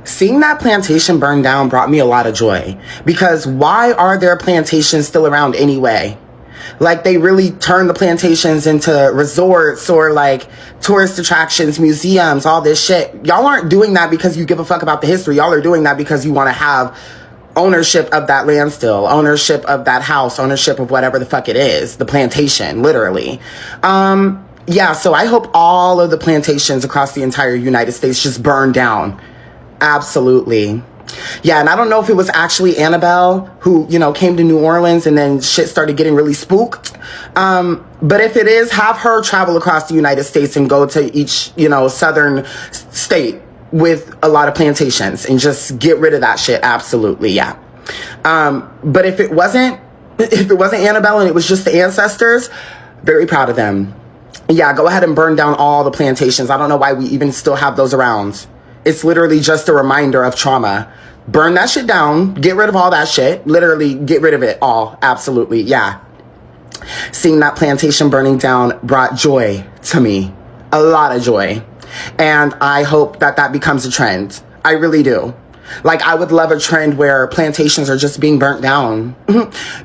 Seeing that plantation burn down brought me a lot of joy, because why are there plantations still around anyway? Like, they really turned the plantations into resorts or like tourist attractions, museums, all this shit. Y'all aren't doing that because you give a fuck about the history. Y'all are doing that because you want to have ownership of that land still, ownership of that house, ownership of whatever the fuck it is, the plantation, literally. Yeah, so I hope all of the plantations across the entire United States just burn down. Absolutely. Yeah, and I don't know if it was actually Annabelle who, you know, came to New Orleans and then shit started getting really spooked. But if it is, have her travel across the United States and go to each, you know, southern state with a lot of plantations and just get rid of that shit. Absolutely, yeah. But if it wasn't Annabelle and it was just the ancestors, very proud of them. Yeah, go ahead and burn down all the plantations. I don't know why we even still have those around. It's literally just a reminder of trauma. Burn that shit down. Get rid of all that shit. Literally get rid of it all. Absolutely. Yeah. Seeing that plantation burning down brought joy to me. A lot of joy. And I hope that that becomes a trend. I really do. Like, I would love a trend where plantations are just being burnt down.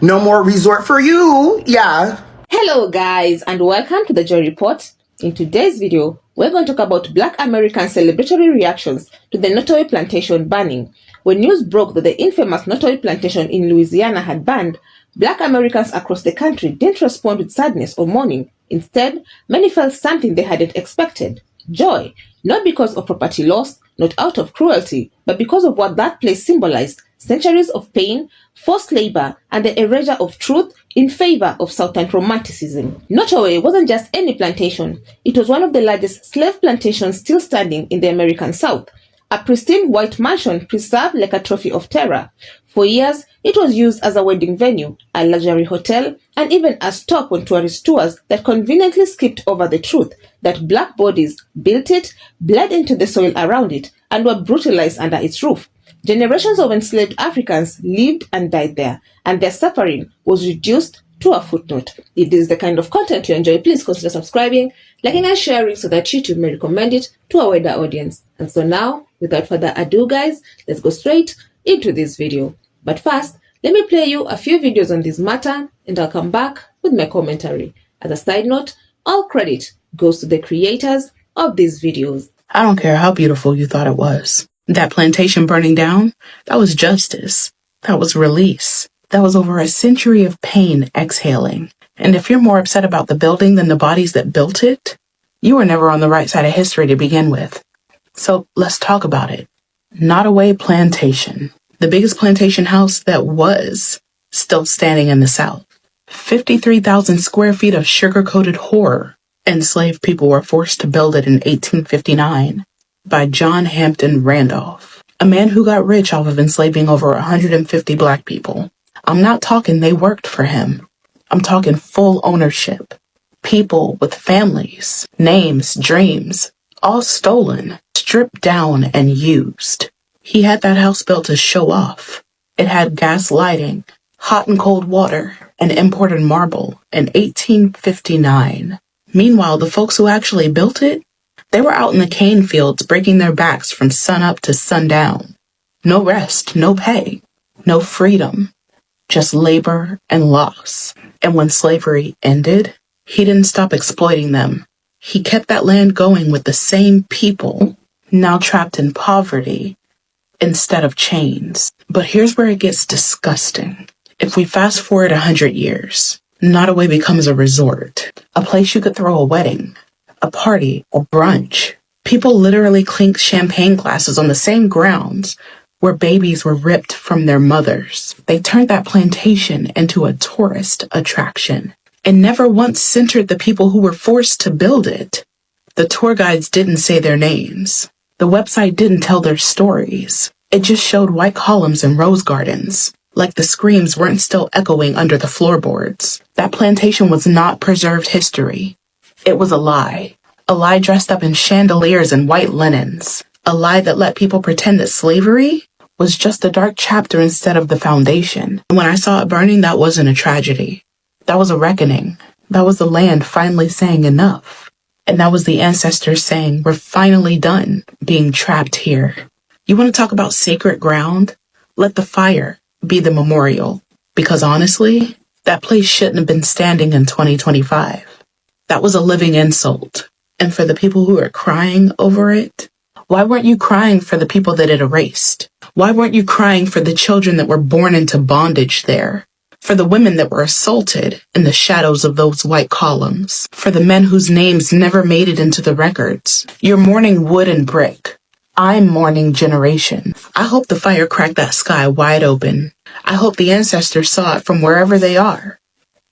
No more resort for you. Yeah. Hello guys, and welcome to the Joy Report. In today's video, we're going to talk about Black American celebratory reactions to the Nottoway Plantation banning. When news broke that the infamous Nottoway Plantation in Louisiana had banned, Black Americans across the country didn't respond with sadness or mourning. Instead, many felt something they hadn't expected: joy, not because of property loss, not out of cruelty, but because of what that place symbolized: centuries of pain, forced labor, and the erasure of truth in favor of Southern romanticism. Nottoway wasn't just any plantation. It was one of the largest slave plantations still standing in the American South. A pristine white mansion preserved like a trophy of terror. For years, it was used as a wedding venue, a luxury hotel, and even a stop on tourist tours that conveniently skipped over the truth that black bodies built it, bled into the soil around it, and were brutalized under its roof. Generations of enslaved Africans lived and died there, and their suffering was reduced to a footnote. If this is the kind of content you enjoy, please consider subscribing, liking and sharing so that YouTube may recommend it to a wider audience. And so now, without further ado guys, let's go straight into this video. But first, let me play you a few videos on this matter, and I'll come back with my commentary. As a side note, all credit goes to the creators of these videos. I don't care how beautiful you thought it was. That plantation burning down, that was justice. That was release. That was over a century of pain exhaling. And if you're more upset about the building than the bodies that built it, you were never on the right side of history to begin with. So let's talk about it. Nottoway Plantation, the biggest plantation house that was still standing in the South. 53,000 square feet of sugar-coated horror. Enslaved people were forced to build it in 1859. By John Hampton Randolph, a man who got rich off of enslaving over 150 black people. I'm not talking they worked for him. I'm talking full ownership. People with families, names, dreams, all stolen, stripped down, and used. He had that house built to show off. It had gas lighting, hot and cold water, and imported marble in 1859. Meanwhile, the folks who actually built it, they were out in the cane fields breaking their backs from sun up to sundown. No rest, no pay, no freedom, just labor and loss. And when slavery ended, he didn't stop exploiting them. He kept that land going with the same people, now trapped in poverty instead of chains. But here's where it gets disgusting. If we fast forward 100 years, Nottoway becomes a resort, a place you could throw a wedding, a party, or brunch. People literally clink champagne glasses on the same grounds where babies were ripped from their mothers. They turned that plantation into a tourist attraction and never once centered the people who were forced to build it. The tour guides didn't say their names. The website didn't tell their stories. It just showed white columns and rose gardens. like the screams weren't still echoing under the floorboards. That plantation was not preserved history. It was a lie. A lie dressed up in chandeliers and white linens. A lie that let people pretend that slavery was just a dark chapter instead of the foundation. And when I saw it burning, that wasn't a tragedy. That was a reckoning. That was the land finally saying enough. And that was the ancestors saying, we're finally done being trapped here. You want to talk about sacred ground? Let the fire be the memorial. Because honestly, that place shouldn't have been standing in 2025. That was a living insult. And for the people who are crying over it, why weren't you crying for the people that it erased? Why weren't you crying for the children that were born into bondage there? For the women that were assaulted in the shadows of those white columns? For the men whose names never made it into the records? You're mourning wood and brick. I'm mourning generation. I hope the fire cracked that sky wide open. I hope the ancestors saw it from wherever they are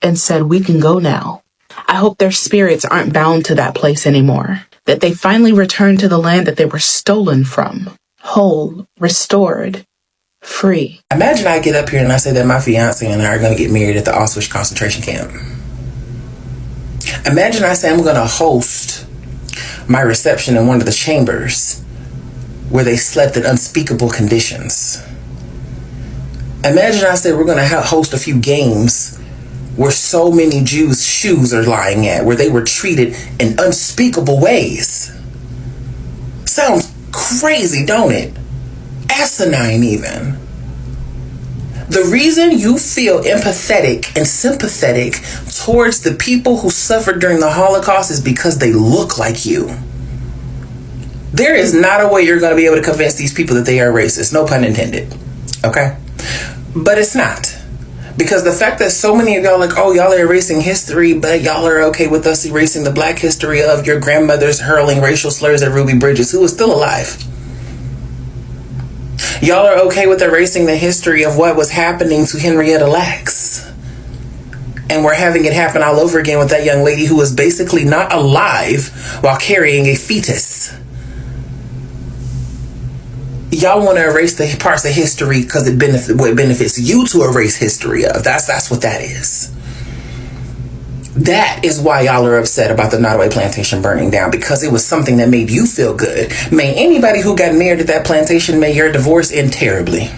and said, we can go now. I hope their spirits aren't bound to that place anymore. That they finally return to the land that they were stolen from. Whole, restored, free. Imagine I get up here and I say that my fiance and I are going to get married at the Auschwitz concentration camp. Imagine I say I'm going to host my reception in one of the chambers where they slept in unspeakable conditions. Imagine I say we're going to host a few games where so many Jews' shoes are lying at, where they were treated in unspeakable ways. Sounds crazy, don't it? Asinine even. The reason you feel empathetic and sympathetic towards the people who suffered during the Holocaust is because they look like you. There is not a way you're going to be able to convince these people that they are racist, no pun intended, okay? But it's not. Because the fact that so many of y'all are like, oh, y'all are erasing history, but y'all are okay with us erasing the black history of your grandmothers hurling racial slurs at Ruby Bridges, who is still alive. Y'all are okay with erasing the history of what was happening to Henrietta Lacks. And we're having it happen all over again with that young lady who was basically not alive while carrying a fetus. Y'all want to erase the parts of history because it benefits you to erase history of. That's what that is. That is why y'all are upset about the Nottoway Plantation burning down, because it was something that made you feel good. May anybody who got married at that plantation, may your divorce end terribly.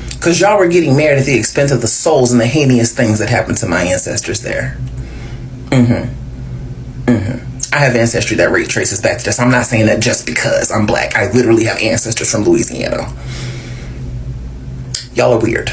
Because y'all were getting married at the expense of the souls and the heinous things that happened to my ancestors there. I have ancestry that traces back to this. I'm not saying that just because I'm black. I literally have ancestors from Louisiana. Y'all are weird.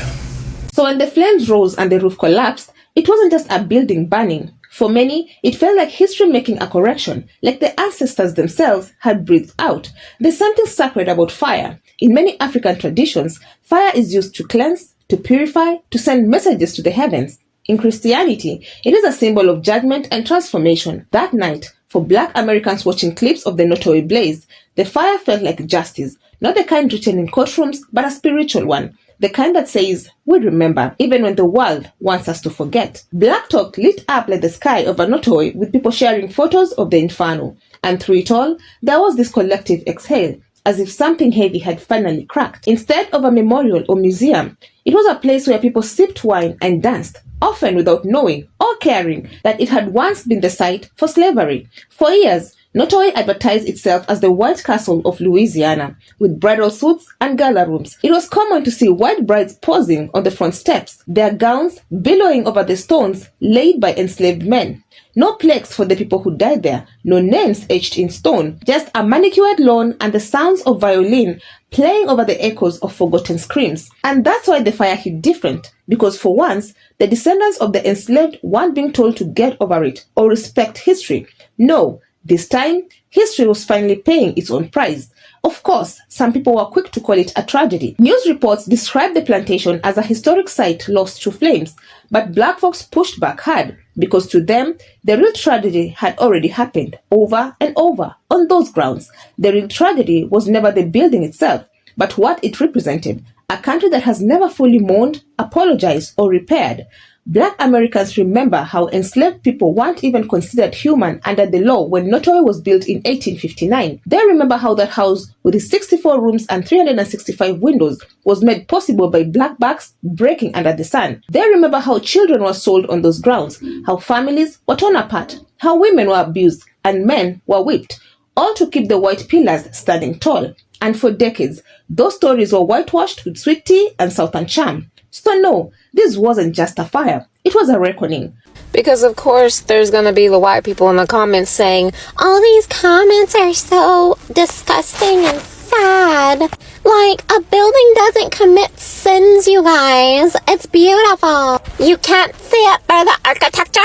So when the flames rose and the roof collapsed, it wasn't just a building burning. For many, it felt like history making a correction, like the ancestors themselves had breathed out. There's something sacred about fire. In many African traditions, fire is used to cleanse, to purify, to send messages to the heavens. In Christianity, it is a symbol of judgment and transformation. That night, for Black Americans watching clips of the Nottoway blaze, the fire felt like justice, not the kind written in courtrooms, but a spiritual one. The kind that says, we remember, even when the world wants us to forget. Black Talk lit up like the sky over Nottoway, with people sharing photos of the inferno. And through it all, there was this collective exhale, as if something heavy had finally cracked. Instead of a memorial or museum, it was a place where people sipped wine and danced, often without knowing or caring that it had once been the site for slavery. For years, Nottoway advertised itself as the White Castle of Louisiana, with bridal suites and gala rooms. It was common to see white brides posing on the front steps, their gowns billowing over the stones laid by enslaved men. No plaques for the people who died there, no names etched in stone, just a manicured lawn and the sounds of violin playing over the echoes of forgotten screams. And that's why the fire hit different, because for once, the descendants of the enslaved weren't being told to get over it or respect history. No, this time, history was finally paying its own price. Of course, some people were quick to call it a tragedy. News reports described the plantation as a historic site lost to flames, but Black folks pushed back hard, because to them, the real tragedy had already happened over and over on those grounds. The real tragedy was never the building itself, but what it represented, a country that has never fully mourned, apologized, or repaired. Black Americans remember how enslaved people weren't even considered human under the law when Nottoway was built in 1859. They remember how that house with its 64 rooms and 365 windows was made possible by black backs breaking under the sun. They remember how children were sold on those grounds, how families were torn apart, how women were abused and men were whipped, all to keep the white pillars standing tall. And for decades, those stories were whitewashed with sweet tea and Southern charm. So no, this wasn't just a fire, it was a reckoning. Because of course there's gonna be the white people in the comments saying, all these comments are so disgusting and sad. Like, a building doesn't commit sins, you guys. It's beautiful. You can't see it by the architecture?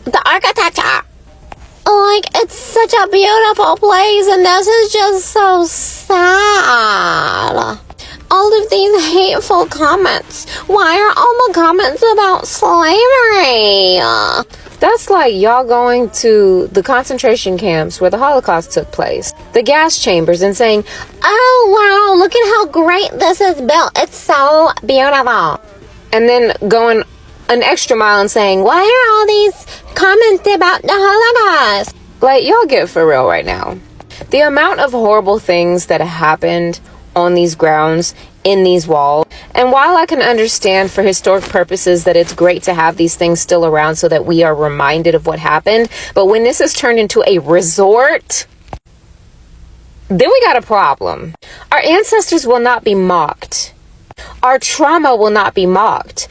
The architecture. Like, it's such a beautiful place and this is just so sad. All of these hateful comments. Why are all the comments about slavery? That's like y'all going to the concentration camps where the Holocaust took place, the gas chambers, and saying, oh wow, look at how great this is built. It's so beautiful. And then going an extra mile and saying, why are all these comments about the Holocaust? Like, y'all get for real right now. The amount of horrible things that happened on these grounds, in these walls. And while I can understand for historic purposes that it's great to have these things still around so that we are reminded of what happened, but when this is turned into a resort, then we got a problem. Our ancestors will not be mocked. Our trauma will not be mocked.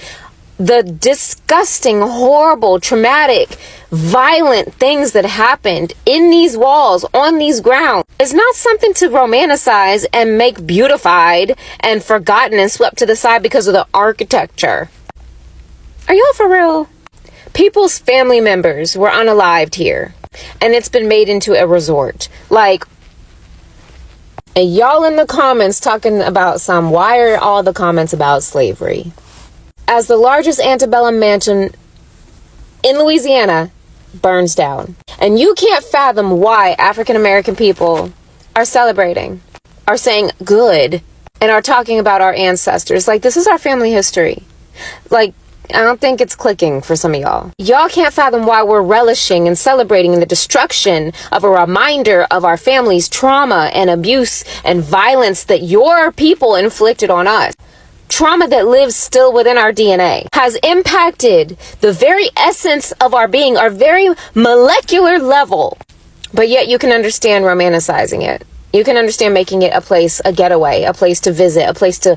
The disgusting, horrible, traumatic, violent things that happened in these walls, on these grounds, is not something to romanticize and make beautified and forgotten and swept to the side because of the architecture. Are y'all for real? People's family members were unalived here, and it's been made into a resort. Like, and y'all in the comments talking about why are all the comments about slavery? As the largest antebellum mansion in Louisiana burns down. And you can't fathom why African American people are celebrating, are saying good, and are talking about our ancestors. Like, this is our family history. Like, I don't think it's clicking for some of y'all. Y'all can't fathom why we're relishing and celebrating the destruction of a reminder of our family's trauma and abuse and violence that your people inflicted on us. Trauma that lives still within our DNA has impacted the very essence of our being, our very molecular level. But yet you can understand romanticizing it. You can understand making it a place, a getaway, a place to visit, a place to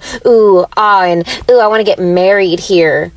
I want to get married here.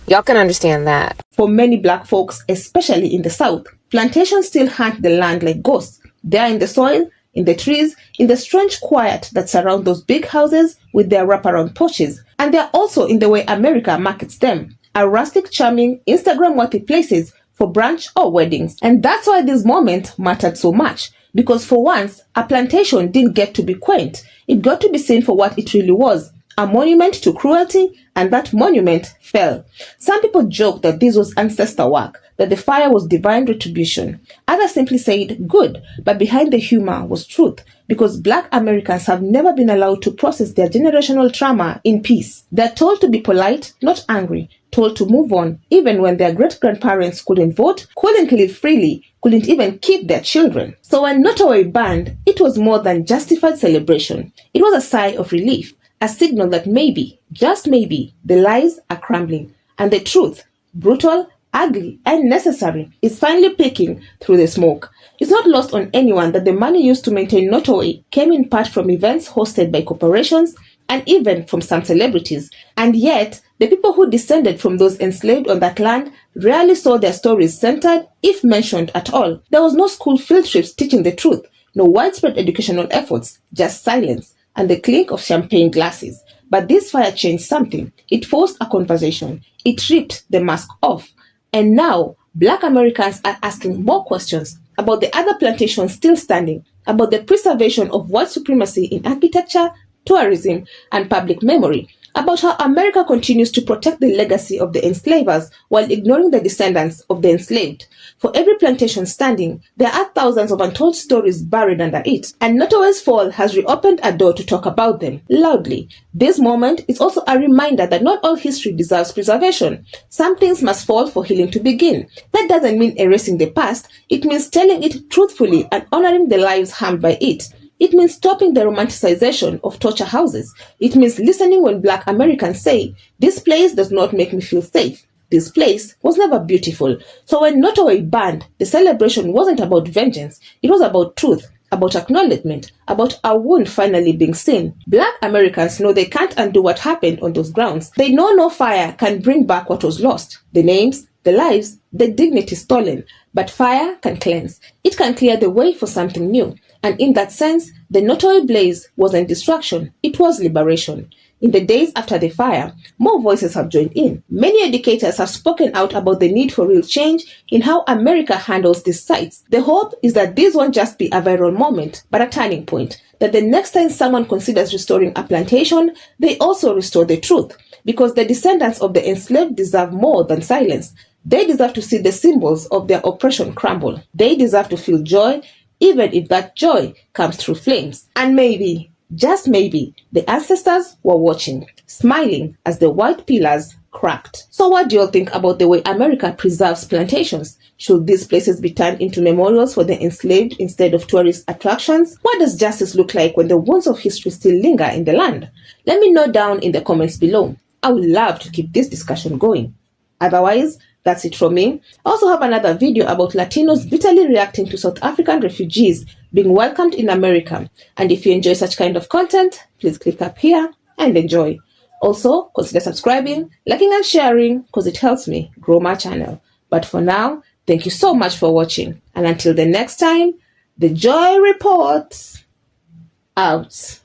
Y'all can understand that. For many black folks, especially in the South, plantations still haunt the land like ghosts. They are in the soil, in the trees, in the strange quiet that surround those big houses with their wraparound porches. And they're also in the way America markets them, are rustic, charming, Instagram-worthy places for brunch or weddings. And that's why this moment mattered so much, because for once, a plantation didn't get to be quaint. It got to be seen for what it really was, a monument to cruelty, and that monument fell. Some people joked that this was ancestor work, that the fire was divine retribution. Others simply said good, but behind the humor was truth, because Black Americans have never been allowed to process their generational trauma in peace. They're told to be polite, not angry, told to move on, even when their great-grandparents couldn't vote, couldn't live freely, couldn't even keep their children. So when Nottoway burned, it was more than justified celebration. It was a sigh of relief, a signal that maybe, just maybe, the lies are crumbling, and the truth, brutal, ugly, and necessary, is finally peeking through the smoke. It's not lost on anyone that the money used to maintain Nottoway came in part from events hosted by corporations and even from some celebrities. And yet, the people who descended from those enslaved on that land rarely saw their stories centered, if mentioned at all. There was no school field trips teaching the truth, no widespread educational efforts, just silence and the clink of champagne glasses. But this fire changed something. It forced a conversation. It ripped the mask off. And now, Black Americans are asking more questions about the other plantations still standing, about the preservation of white supremacy in architecture, tourism, and public memory, about how America continues to protect the legacy of the enslavers while ignoring the descendants of the enslaved. For every plantation standing, there are thousands of untold stories buried under it, and Nottoway's fall has reopened a door to talk about them loudly. This moment is also a reminder that not all history deserves preservation. Some things must fall for healing to begin. That doesn't mean erasing the past, it means telling it truthfully and honoring the lives harmed by it. It means stopping the romanticization of torture houses. It means listening when Black Americans say, "This place does not make me feel safe. This place was never beautiful." So when Nottoway banned, the celebration wasn't about vengeance. It was about truth, about acknowledgement, about a wound finally being seen. Black Americans know they can't undo what happened on those grounds. They know no fire can bring back what was lost. The names, the lives, the dignity stolen. But fire can cleanse. It can clear the way for something new. And in that sense, the Nottoway blaze wasn't destruction, it was liberation. In the days after the fire, more voices have joined in. Many educators have spoken out about the need for real change in how America handles these sites. The hope is that this won't just be a viral moment, but a turning point. That the next time someone considers restoring a plantation, they also restore the truth. Because the descendants of the enslaved deserve more than silence. They deserve to see the symbols of their oppression crumble. They deserve to feel joy, even if that joy comes through flames. And maybe, just maybe, the ancestors were watching, smiling as the white pillars cracked. So what do you all think about the way America preserves plantations? Should these places be turned into memorials for the enslaved instead of tourist attractions? What does justice look like when the wounds of history still linger in the land? Let me know down in the comments below. I would love to keep this discussion going. Otherwise, that's it from me. I also have another video about Latinos bitterly reacting to South African refugees being welcomed in America. And if you enjoy such kind of content, please click up here and enjoy. Also, consider subscribing, liking and sharing because it helps me grow my channel. But for now, thank you so much for watching. And until the next time, the Joy Report out.